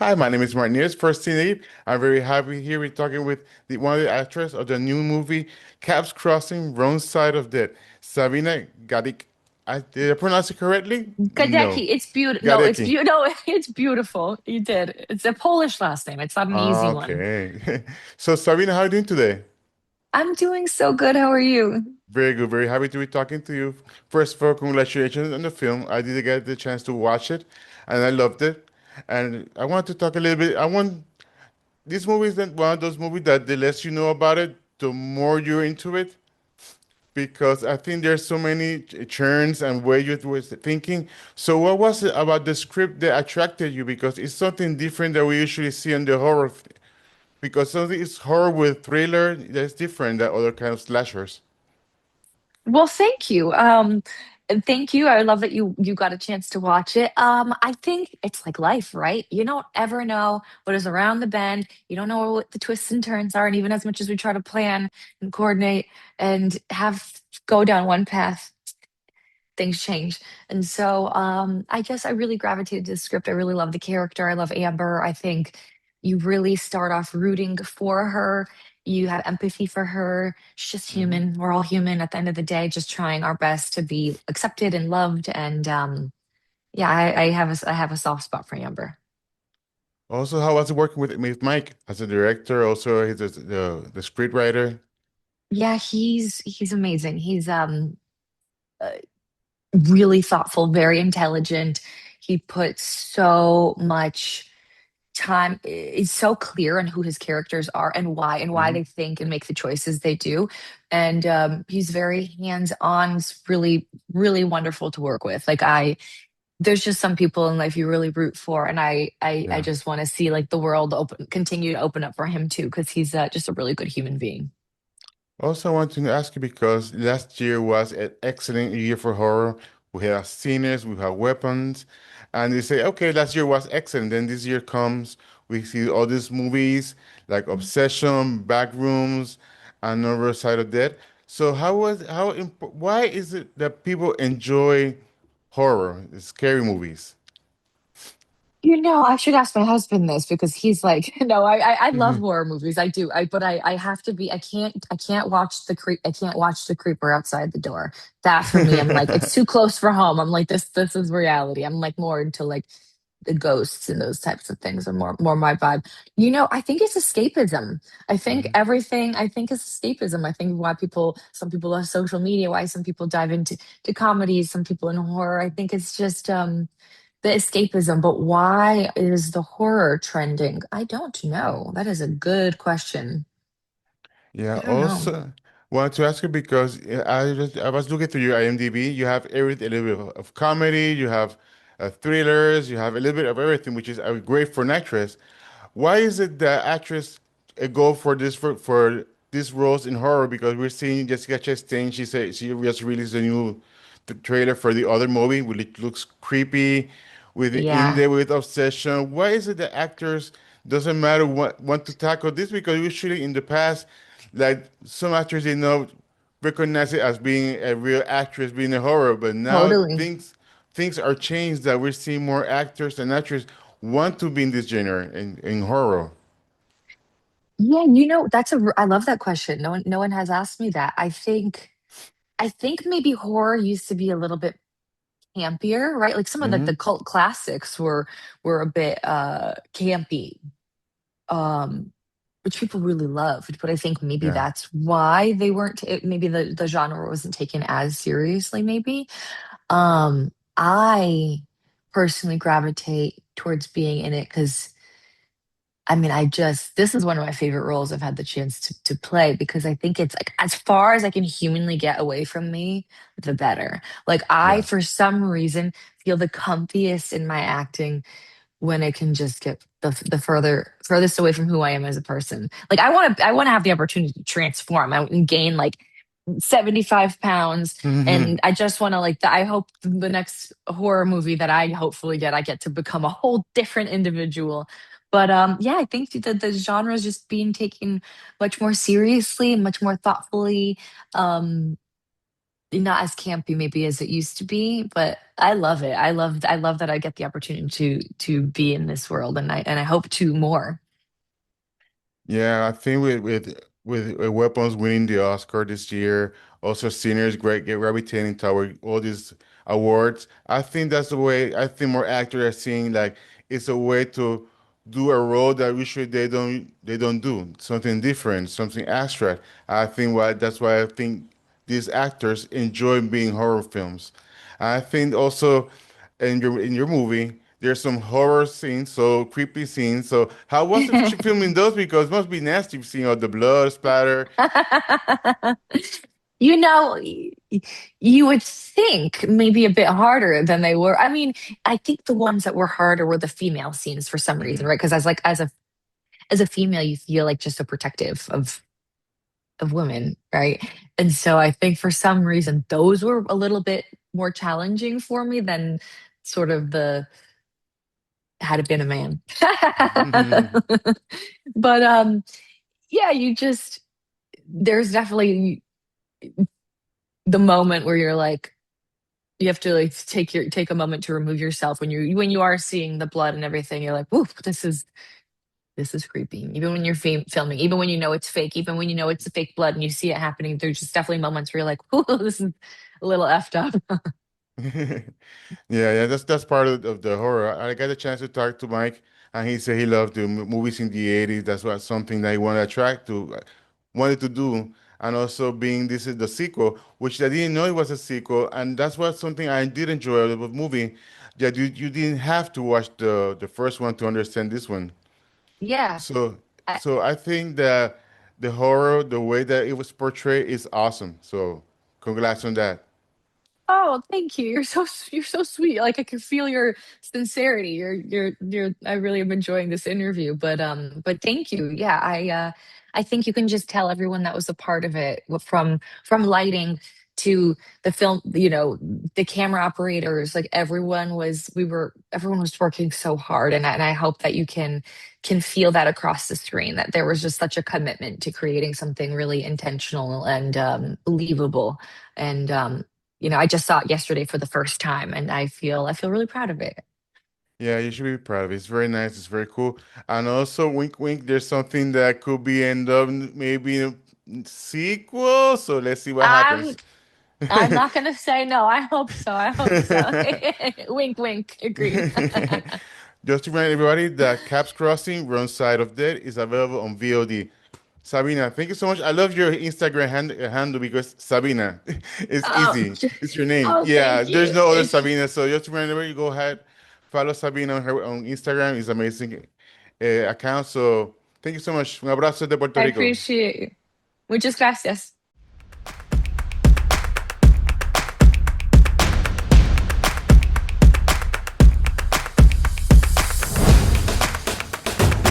Hi, my name is Mark Nieves. First Cine Geek. I'm very happy here. We're talking with one of the actors of the new movie Caps Crossing, Wrong Side of Death, Sabina Gadecki. Did I pronounce it correctly? No, Gadecki, it's beautiful. No, it's Gadecki. beautiful. No, it's beautiful. You did. It's a Polish last name. It's not an easy one. Okay. So Sabina, how are you doing today? I'm doing so good. How are you? Very good. Very happy to be talking to you. First of all, congratulations on the film. I did get the chance to watch it, and I loved it. And I want to talk a little bit. This movie is one of those movies that the less you know about it, the more you're into it. Because I think there's so many churns and ways you was thinking. So what was it about the script that attracted you? Because it's something different that we usually see in the horror. Because something is horror with thriller that's different than other kind of slashers. Well, thank you. And thank you. I love that you got a chance to watch it. I think it's like life, right? You don't ever know what is around the bend. You don't know what the twists and turns are, and even as much as we try to plan and coordinate and have go down one path, things change. And so I guess I really gravitated to the script. I really love the character. I love Amber. I think you really start off rooting for her. You have empathy for her. She's just Hmm. human. We're all human at the end of the day, just trying our best to be accepted and loved. And yeah, I have a soft spot for Amber. Also, how was it working with Mike as a director? Also, he's the script writer. Yeah, he's amazing. He's uh, really thoughtful, very intelligent. He puts so much time is so clear on who his characters are and why Hmm. they think and make the choices they do. And he's very hands-on. It's really wonderful to work with. There's just some people in life you really root for, and I Yeah. just want to see like the world continue to open up for him too, because he's just a really good human being. Also, I want to ask you because last year was an excellent year for horror. We have Sinners, we have Weapons, and they say, okay, last year was excellent. Then this year comes, we see all these movies like Obsession, Backrooms, and Another Side of Death. So why is it that people enjoy horror, scary movies? You know, I should ask my husband this because he's like, no, I love Mhm. horror movies. I do. I have to be. I can't watch the creep. I can't watch the creeper outside the door. That for me, I'm like, it's too close for home. I'm like, this is reality. I'm like more into like the ghosts and those types of things are more my vibe. You know, I think it's escapism. I think Mhm. everything. I think it's escapism. I think why some people love social media, why some people dive into comedies, some people in horror. I think it's just the escapism, but why is the horror trending? I don't know. That is a good question. Yeah, I don't know. also wanted to ask you because I was looking through your IMDb. You have a little bit of comedy, you have thrillers, you have a little bit of everything, which is great for an actress. Why is it that actress go for for these roles in horror? Because we're seeing Jessica Chastain. She said she just released a new trailer for the other movie, which looks creepy, with in Yeah, there with obsession. Why is it that actors doesn't matter what want to tackle this? Because usually in the past, like some actors they know recognize it as being a real actress, being a horror, but now totally. things are changed that we're seeing more actors and actresses want to be in this genre in horror. Yeah, you know, I love that question. No one has asked me that. I think maybe horror used to be a little bit campier, right? Like some of the Hmm. cult classics were a bit campy. Um which people really loved, but I think maybe Yeah. that's why they weren't maybe the genre wasn't taken as seriously maybe. I personally gravitate towards being in it because I mean, this is one of my favorite roles I've had the chance to play because I think it's like as far as I can humanly get away from me, the better. Like I, Yeah. for some reason, feel the comfiest in my acting when it can just get the furthest away from who I am as a person. Like I want to have the opportunity to transform and gain like 75 pounds. Hmm. And I just want to I hope the next horror movie that I hopefully get, I get to become a whole different individual. But yeah, I think that the genre is just being taken much more seriously and much more thoughtfully. Um, not as campy maybe as it used to be, but I love it. I love that I get the opportunity to be in this world, and I hope to more. Yeah, I think with Weapons winning the Oscar this year, also Sinners great get gravitating toward all these awards. I think that's the way I think more actors are seeing like it's a way to do a role that usually they don't do something different, something abstract. I think why that's why I think these actors enjoy being horror films. I think also in your movie, there's some horror scenes, so creepy scenes. So how was it filming those? Because it must be nasty seeing all the blood splatter. You know, you would think maybe a bit harder than they were. I mean, I think the ones that were harder were the female scenes for some reason, Mhm. right? Because as a female, you feel like just so protective of women, right? And so I think for some reason those were a little bit more challenging for me than sort of the had it been a man. But yeah, you just there's definitely the moment where you're like you have to like take a moment to remove yourself when you are seeing the blood and everything. You're like, "Ooh, this is creepy." Even when you're filming, even when you know it's fake, even when you know it's fake blood and you see it happening, there's just definitely moments where you're like, "Ooh, this is a little effed up." Yeah, that's part of the horror. I got a chance to talk to Mike, and he said he loved the movies in the 80s. That's what something that he wanted to attract to, wanted to do. And also being this is the sequel, which I didn't know it was a sequel, and that's what something I did enjoy about the movie, that you didn't have to watch the first one to understand this one. Yeah. So so I think that the horror, the way that it was portrayed is awesome. So congrats on that. Oh, thank you. You're so sweet. Like I can feel your sincerity. You're I really am enjoying this interview. But thank you. Yeah, I think you can just tell everyone that was a part of it from lighting to the film, you know, the camera operators, like everyone was working so hard and I hope that you can feel that across the screen that there was just such a commitment to creating something really intentional and believable and you know, I just saw it yesterday for the first time and I feel really proud of it. Yeah, you should be proud of it. It's very nice. It's very cool. And also, wink, wink, there's something that could be end up maybe in a sequel. So let's see what I'm happens. I'm not gonna say no. I hope so. I hope so. Wink, wink. Agreed. Just to remind everybody that Caps Crossing, Wrong Side of Dead is available on VOD. Sabina, thank you so much. I love your Instagram handle because Sabina, it's Oh, easy. It's your name. oh, Yeah, thank there's you. no other Thank you. Sabina. So just remember, you go ahead, follow Sabina on her on Instagram. It's amazing account. So thank you so much. Un abrazo de Puerto I Rico. appreciate you. Muchas gracias.